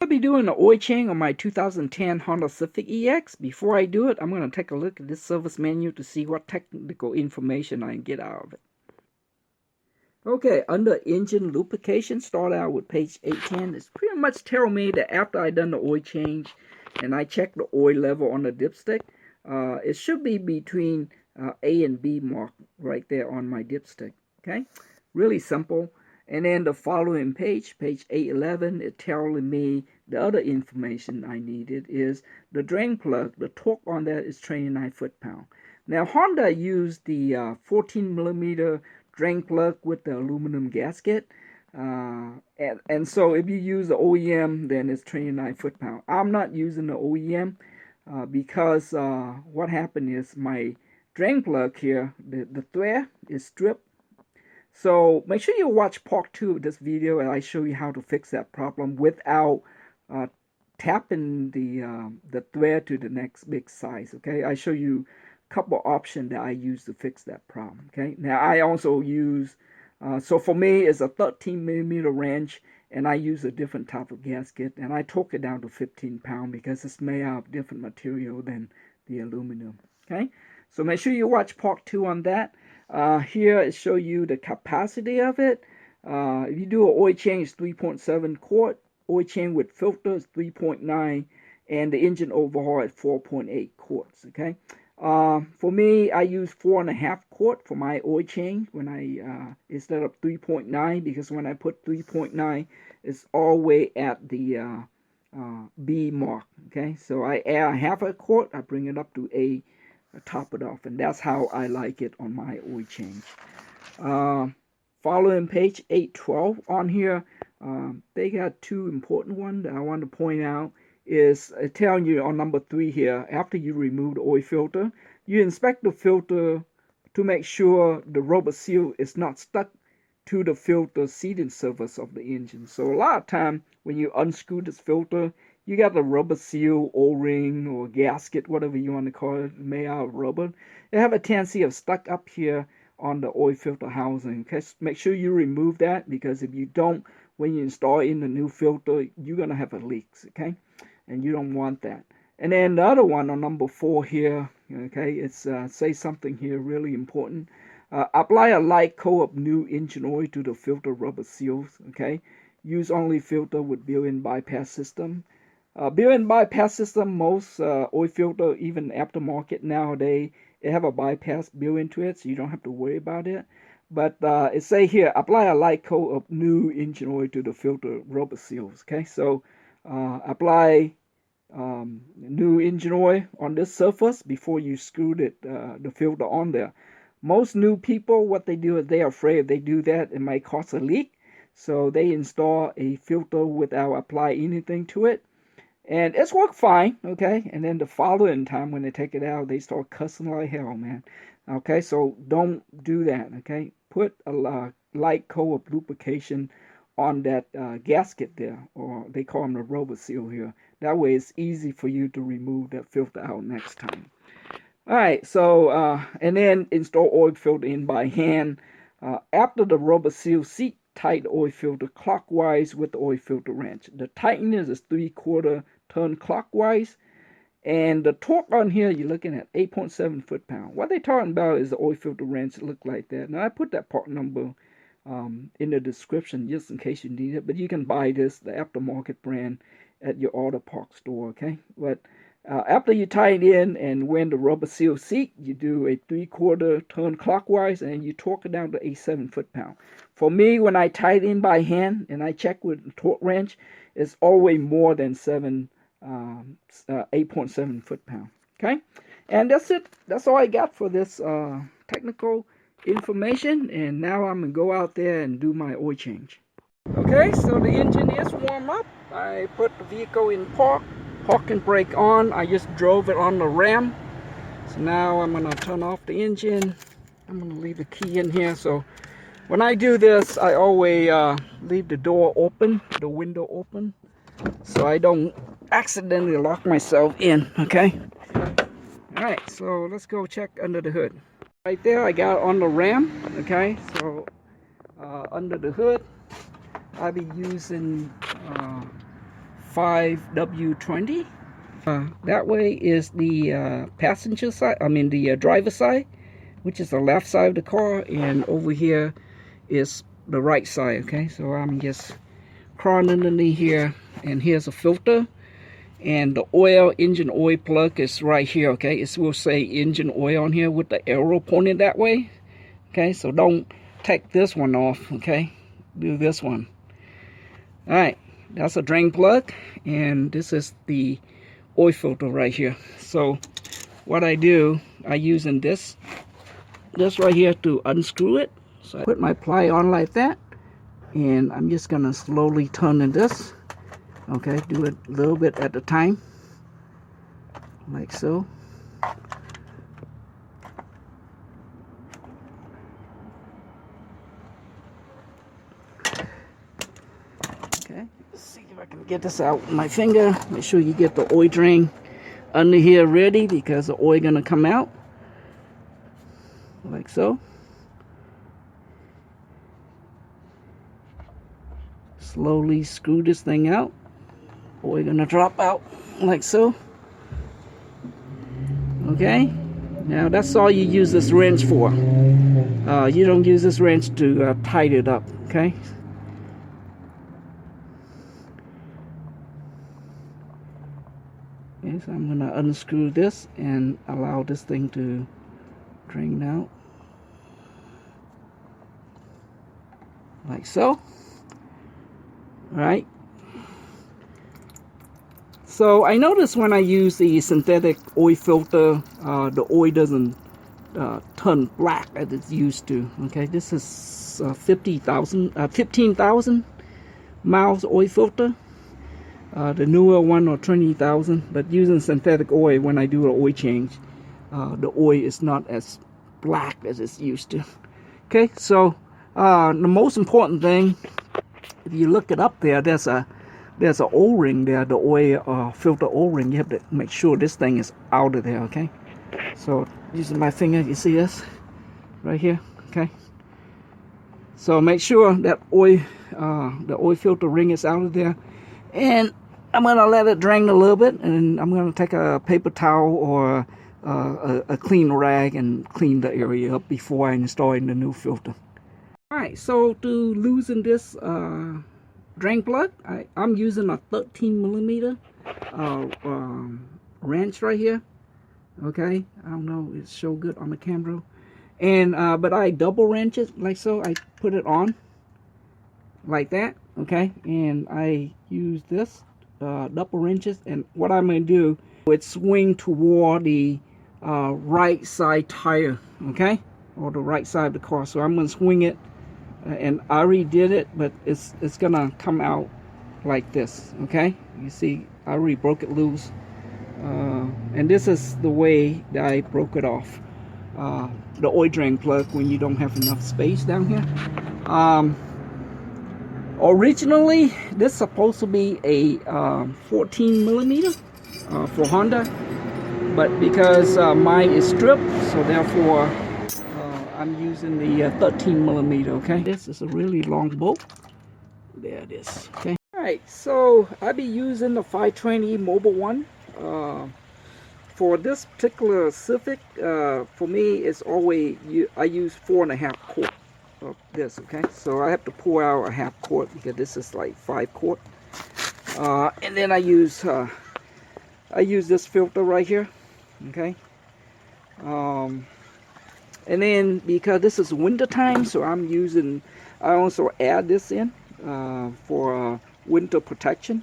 I'll be doing an oil change on my 2010 Honda Civic EX. Before I do it, I'm going to take a look at this service menu to see what technical information I can get out of it. Okay, under engine lubrication, start out with page 810. It's pretty much telling me that after I done the oil change and I check the oil level on the dipstick, it should be between A and B mark right there on my dipstick. Okay, really simple. And then the following page 811, it telling me the other information I needed is the drain plug. The torque on that is 29 foot-pound. Now Honda used the 14 millimeter drain plug with the aluminum gasket. And so if you use the OEM, then it's 29 foot-pound. I'm not using the OEM because what happened is my drain plug here, the thread is stripped. So make sure you watch part 2 of this video and I show you how to fix that problem without tapping the thread to the next big size. Okay, I show you a couple options that I use to fix that problem. Okay, now I also use so for me it's a 13 millimeter wrench and I use a different type of gasket and I torque it down to 15 pound because it's made out of different material than the aluminum. Okay, so make sure you watch part 2 on that. Here it shows you the capacity of it. If you do an oil change, 3.7 quart. Oil change with filter is 3.9, and the engine overhaul at 4.8 quarts. Okay. For me, I use 4.5 quart for my oil change when I instead of 3.9 because when I put 3.9, it's always at the B mark. Okay. So I add half a quart. I bring it up to A. Top it off, and that's how I like it on my oil change. Following page 812 on here, they got two important ones that I want to point out. Is telling you on number 3 here, after you remove the oil filter, you inspect the filter to make sure the rubber seal is not stuck to the filter seating surface of the engine. So a lot of time when you unscrew this filter, you got the rubber seal, O-ring, or gasket, whatever you want to call it, made out of rubber. They have a tendency of stuck up here on the oil filter housing. Okay, make sure you remove that because if you don't, when you install in the new filter, you're gonna have a leak. Okay, and you don't want that. And then the other one on number 4 here, okay, it's say something here really important. Apply a light coat of new engine oil to the filter rubber seals. Okay, use only filter with built-in bypass system. Built-in bypass system, most oil filter, even aftermarket nowadays, it have a bypass built into it, so you don't have to worry about it. But it say here, apply a light coat of new engine oil to the filter rubber seals. Okay, so apply new engine oil on this surface before you screw the filter on there. Most new people, what they do is they're afraid if they do that, it might cause a leak. So they install a filter without apply anything to it. And it's worked fine, okay? And then the following time when they take it out, they start cussing like hell, man. Okay, so don't do that, okay? Put a light coat of lubrication on that gasket there, or they call them the rubber seal here. That way it's easy for you to remove that filter out next time. All right, so, and then install oil filter in by hand. After the rubber seal seat, tighten the oil filter clockwise with the oil filter wrench. The tightness is 3/4 turn clockwise. And the torque on here, you're looking at 8.7 foot-pound. What they're talking about is the oil filter wrench look like that. Now, I put that part number in the description just in case you need it. But you can buy this, the aftermarket brand, at your auto parts store, okay? But after you tie it in and when the rubber seal seat, you do a 3/4 turn clockwise and you torque it down to a 7 foot-pound. For me, when I tie it in by hand and I check with the torque wrench, it's always more than 8.7 foot-pound. Okay, and that's it. That's all I got for this technical information. And now I'm gonna go out there and do my oil change. Okay, so the engine is warm up. I put the vehicle in park and brake on. I just drove it on the ram. So now I'm gonna turn off the engine. I'm gonna leave the key in here. So when I do this, I always leave the door open, the window open, so I don't accidentally lock myself in. Okay. All right, so let's go check under the hood. Right there, I got on the ram. Okay, so under the hood, I'll be using 5W20. That way is the passenger side, I mean the driver side, which is the left side of the car, and over here is the right side. Okay, so I'm just crawling underneath here, and here's a filter, and the engine oil plug is right here. Okay, it will say engine oil on here with the arrow pointed that way. Okay, so don't take this one off. Okay, do this one. All right, that's a drain plug, and this is the oil filter right here. So what I do, I using this right here to unscrew it. So I put my plier on like that, and I'm just gonna slowly turn in this. Okay, do it a little bit at a time, like so. Okay, let's see if I can get this out with my finger. Make sure you get the oil drain under here ready, because the oil gonna come out like so. Slowly screw this thing out. Oil gonna drop out like so. Okay, now that's all you use this wrench for. You don't use this wrench to tighten it up. Okay. Okay, so I'm gonna unscrew this and allow this thing to drain out like so. All right. So I notice when I use the synthetic oil filter, the oil doesn't turn black as it's used to. Okay, this is 15,000 miles oil filter. The newer one or 20,000, but using synthetic oil, when I do an oil change, the oil is not as black as it's used to. Okay, so the most important thing, if you look it up there, there's a O-ring there, the oil filter O-ring. You have to make sure this thing is out of there. Okay, so using my finger, you see this right here. Okay, so make sure that the oil filter ring is out of there, and I'm gonna let it drain a little bit, and I'm gonna take a paper towel or a clean rag and clean the area up before I install in the new filter. Alright, so to loosen this drain plug, I'm using a 13mm wrench right here. Okay, I don't know, it's so good on the camera, and but I double wrench it like so. I put it on like that. Okay, and I use this double wrenches, and what I'm going to do is swing toward the right side tire, okay, or the right side of the car. So I'm going to swing it, and I already did it, but it's going to come out like this. Okay, you see I already broke it loose, and this is the way that I broke it off, the oil drain plug, when you don't have enough space down here. Originally, this is supposed to be a 14mm for Honda, but because mine is stripped, so therefore I'm using the 13mm. Okay, this is a really long bolt. There it is. Okay. All right, so I'll be using the 520 Mobil one for this particular Civic. For me, it's always I use 4.5 quart of this. Okay, so I have to pour out a 1/2 quart because this is like 5 quart, and then I use this filter right here. Okay, and then because this is winter time, so I also add this in for winter protection,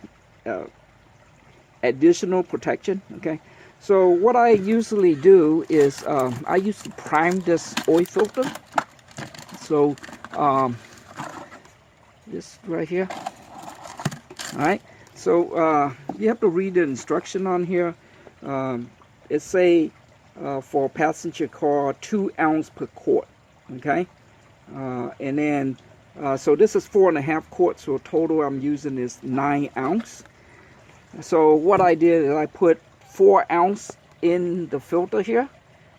additional protection. Okay, so what I usually do is I used to prime this oil filter. So this right here. All right, so you have to read the instruction on here. It say for a passenger car 2 ounces per quart. Okay, and then so this is 4.5 quarts, so total I'm using is 9 ounces. So what I did is I put 4 ounces in the filter here,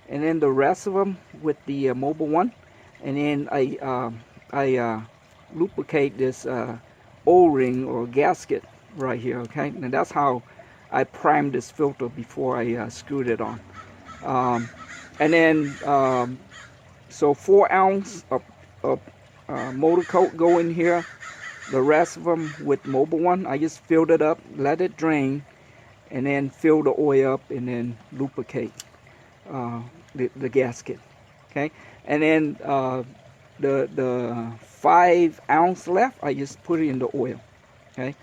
and then the rest of them with the Mobil one. And then I lubricate this O-ring or gasket right here, okay? And that's how I primed this filter before I screwed it on. And then, so 4 ounce of motor coat go in here. The rest of them with Mobil one, I just filled it up, let it drain, and then fill the oil up and then lubricate the gasket, okay? And then the 5 ounce left, I just put it in the oil, okay?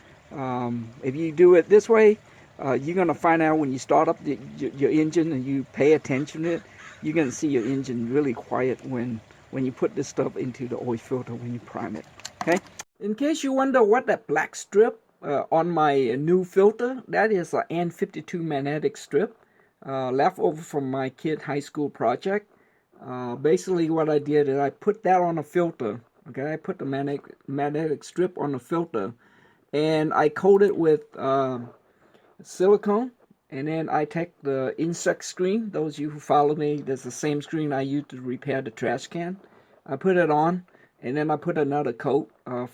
If you do it this way, you're gonna find out when you start up your engine and you pay attention to it, you're gonna see your engine really quiet when you put this stuff into the oil filter when you prime it, okay? In case you wonder what that black strip on my new filter, that is an N52 magnetic strip left over from my kid high school project. Basically what I did is I put that on a filter, okay? I put the magnetic strip on the filter and I coat it with silicone, and then I take the insect screen. Those of you who follow me, that's the same screen I use to repair the trash can. I put it on, and then I put another coat of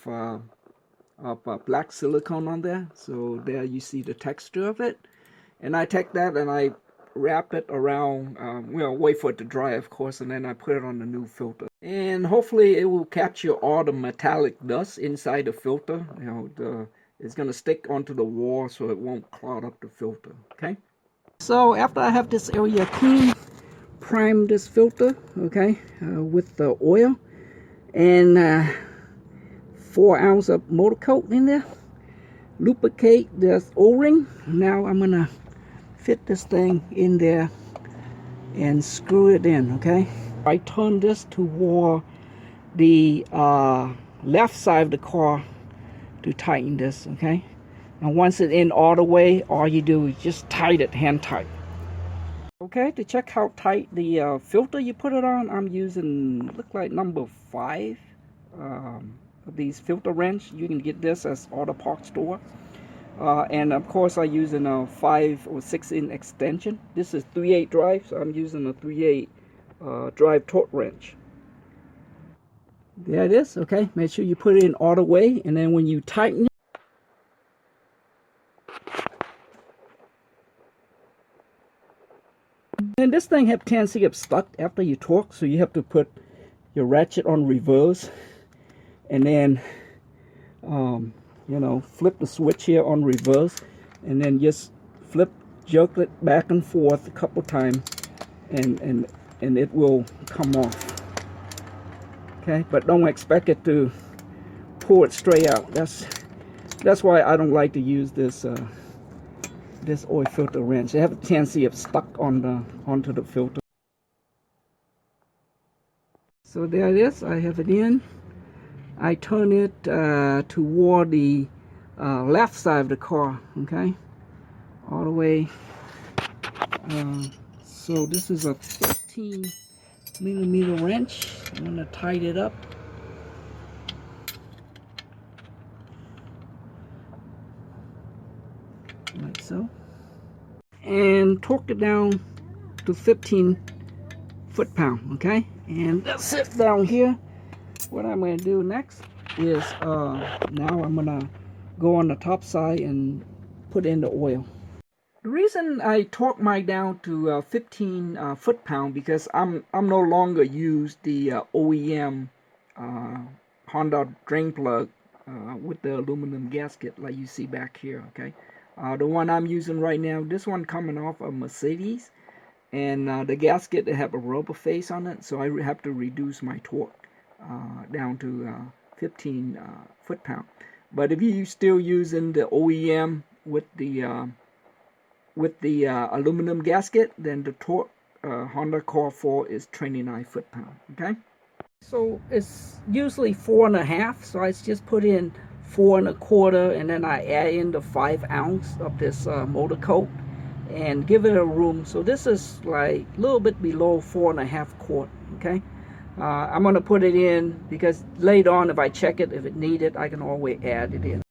black silicone on there. So there you see the texture of it. And I take that and I wrap it around, wait for it to dry, of course, and then I put it on the new filter. And hopefully it will capture all the metallic dust inside the filter. It's going to stick onto the wall so it won't clog up the filter, okay? So after I have this area clean, prime this filter, okay, with the oil, and 4 ounces of motor coat in there. Lubricate this O-ring. Now I'm going to fit this thing in there and screw it in, okay? I turn this toward the left side of the car to tighten this, okay? And once it's in all the way, all you do is just tighten it, hand tight. Okay, to check how tight the filter you put it on, I'm using, look like number 5 of these filter wrench. You can get this at auto parts store. And of course I'm using a 5 or 6 inch extension. This is 3/8 drive, so I'm using a 3/8 drive torque wrench. There it is, okay? Make sure you put it in all the way, and then when you tighten it, and this thing have tendency to get stuck after you torque, so you have to put your ratchet on reverse, and then flip the switch here on reverse, and then just jerk it back and forth a couple times, and it will come off. Okay, but don't expect it to pull it straight out. That's why I don't like to use this this oil filter wrench. They have a tendency of stuck onto the filter. So there it is. I have it in. I turn it toward the left side of the car. Okay, all the way. So this is a 15mm wrench. I'm going to tighten it up. Like so. And torque it down to 15 foot-pound, okay? And that's it down here. What I'm going to do next is, now I'm going to go on the top side and put in the oil. The reason I torque mine down to 15 foot-pound because I'm no longer use the OEM Honda drain plug with the aluminum gasket like you see back here, okay? The one I'm using right now, this one coming off a Mercedes, and the gasket, they have a rubber face on it, so I have to reduce my torque down to 15 foot-pound. But if you're still using the OEM with the aluminum gasket, then the torque Honda call for is 29 foot-pound, okay? So it's usually 4.5, so I just put in 4 1/4, and then I add in the 5 ounce of this motor coat and give it a room. So this is like a little bit below 4.5 quart, okay? I'm going to put it in because later on if I check it, if it needed, I can always add it in.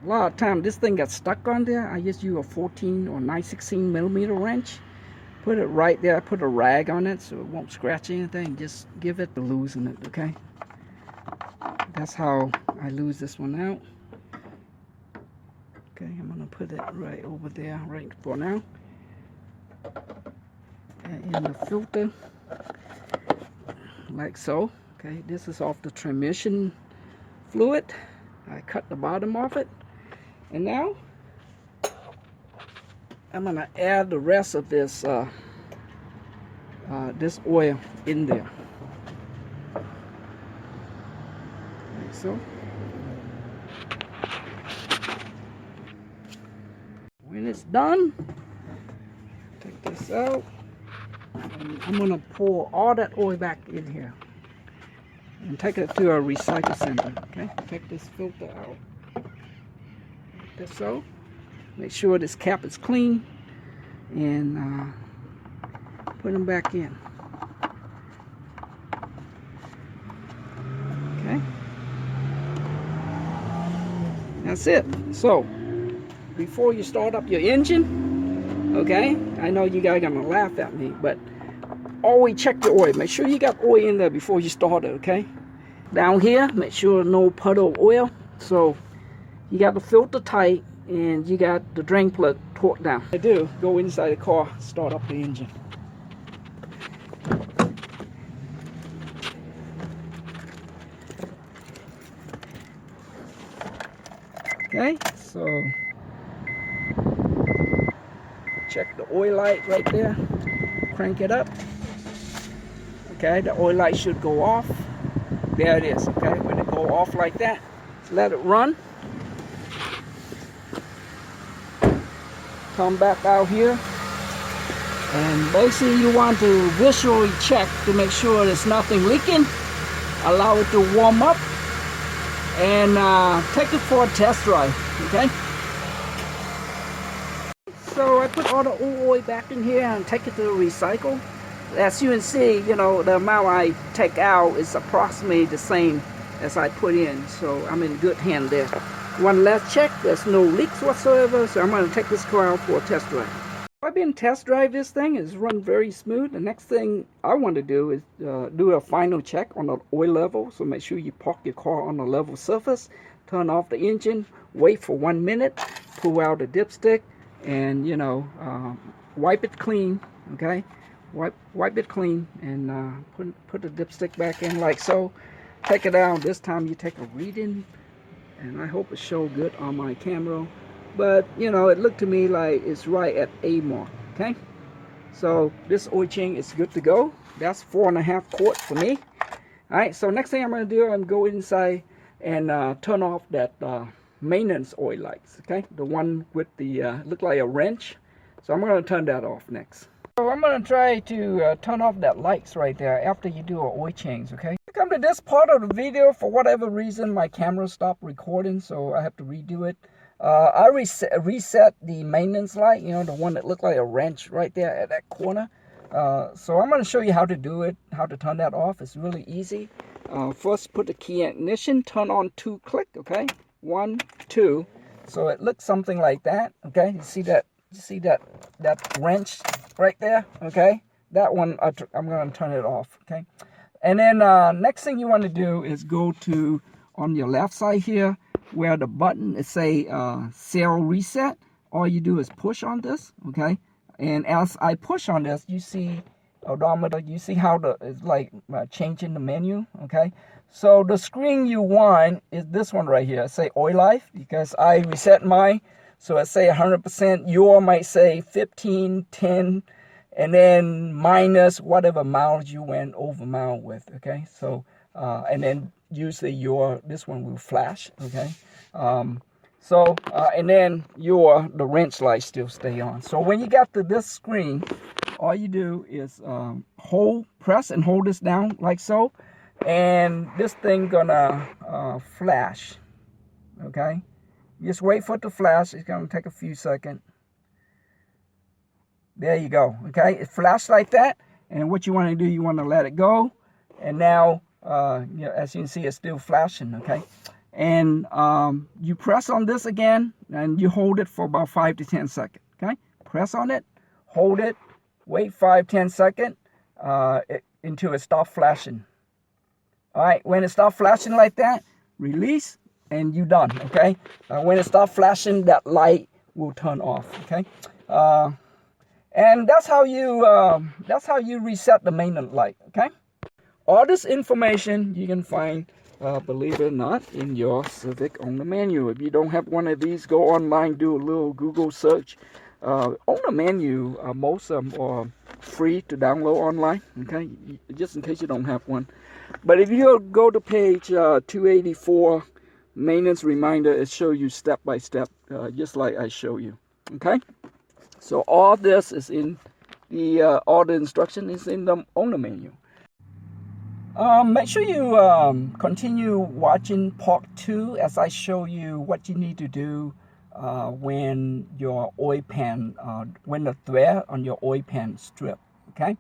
A lot of time this thing got stuck on there. I just use a 14 or 9/16mm wrench. Put it right there. I put a rag on it so it won't scratch anything. Just give it to loosen it, okay? That's how I lose this one out. Okay, I'm gonna put it right over there right for now. And in the filter, like so. Okay, this is off the transmission fluid. I cut the bottom off it, and now I'm gonna add the rest of this this oil in there, like so. When it's done, take this out, and I'm gonna pour all that oil back in here and take it to a recycle center. Okay, take this filter out, like this so. Make sure this cap is clean, and put them back in. Okay, that's it. So before you start up your engine, okay, I know you guys are gonna laugh at me, but always check your oil. Make sure you got oil in there before you start it. Okay, down here, make sure no puddle of oil. So you got the filter tight, and you got the drain plug torqued down. I do go inside the car, start up the engine. Okay, so check the oil light right there, crank it up. Okay, the oil light should go off. There it is. Okay, when it go off like that, let it run. Come back out here, and basically you want to visually check to make sure there's nothing leaking. Allow it to warm up, and take it for a test drive. Okay, so I put all the old oil back in here and take it to the recycle. As you can see, you know, the amount I take out is approximately the same as I put in, so I'm in good hand there. One last check, there's no leaks whatsoever, so I'm going to take this car out for a test drive. I've been test drive this thing, it's run very smooth. The next thing I want to do is do a final check on the oil level. So make sure you park your car on a level surface, turn off the engine, wait for 1 minute, pull out the dipstick, and you know, wipe it clean. Okay, wipe it clean, and put the dipstick back in like so. Take it out. This time you take a reading, and I hope it showed good on my camera, but you know, it looked to me like it's right at A mark. Okay, so this oil change is good to go. That's 4.5 quarts for me. All right, so next thing I'm going to do, I'm go inside and turn off that maintenance oil lights. Okay, the one with the look like a wrench. So I'm going to turn that off next. So I'm going to try to turn off that lights right there after you do an oil change. Okay, come to this part of the video, for whatever reason my camera stopped recording, so I have to redo it. I reset the maintenance light, you know, the one that looked like a wrench right there at that corner. So I'm going to show you how to do it, how to turn that off. It's really easy. First put the key in ignition, turn on 2 click. Okay, 1 2, so it looks something like that. Okay, you see that that wrench right there. Okay, that one I'm going to turn it off. Okay, and then next thing you want to do is go to on your left side here where the button is say serial reset. All you do is push on this. Okay, and as I push on this, you see odometer. You see how it's like changing the menu. Okay, so the screen you want is this one right here. Say oil life, because I reset mine. So I say 100%. Your might say 15, 10, and then minus whatever miles you went over mile with. Okay, so and then usually this one will flash. Okay, and then the wrench light still stay on. So when you got to this screen, all you do is press and hold this down like so, and this thing gonna flash. Okay, just wait for it to flash. It's gonna take a few seconds. There you go. Okay, it flashed like that, and what you want to do, you want to let it go, and now you know, as you can see, it's still flashing. Okay, and you press on this again, and you hold it for about 5 to 10 seconds. Okay, press on it, hold it, wait 5-10 seconds until it stops flashing. All right, when it stops flashing like that, release, and you're done. Okay, when it starts flashing, that light will turn off. Okay, and that's how you reset the maintenance light. Okay, all this information you can find, believe it or not, in your Civic owner manual. If you don't have one of these, go online, do a little Google search. Owner manual, most of them are free to download online. Okay, just in case you don't have one. But if you go to page 284, maintenance reminder, it shows you step by step, just like I show you. Okay, so all this is in the all the instruction is in the owner manual. Make sure you continue watching part 2 as I show you what you need to do when your oil pan, when the thread on your oil pan strip. Okay.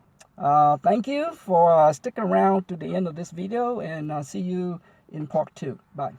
Thank you for sticking around to the end of this video, and see you in part 2. Bye.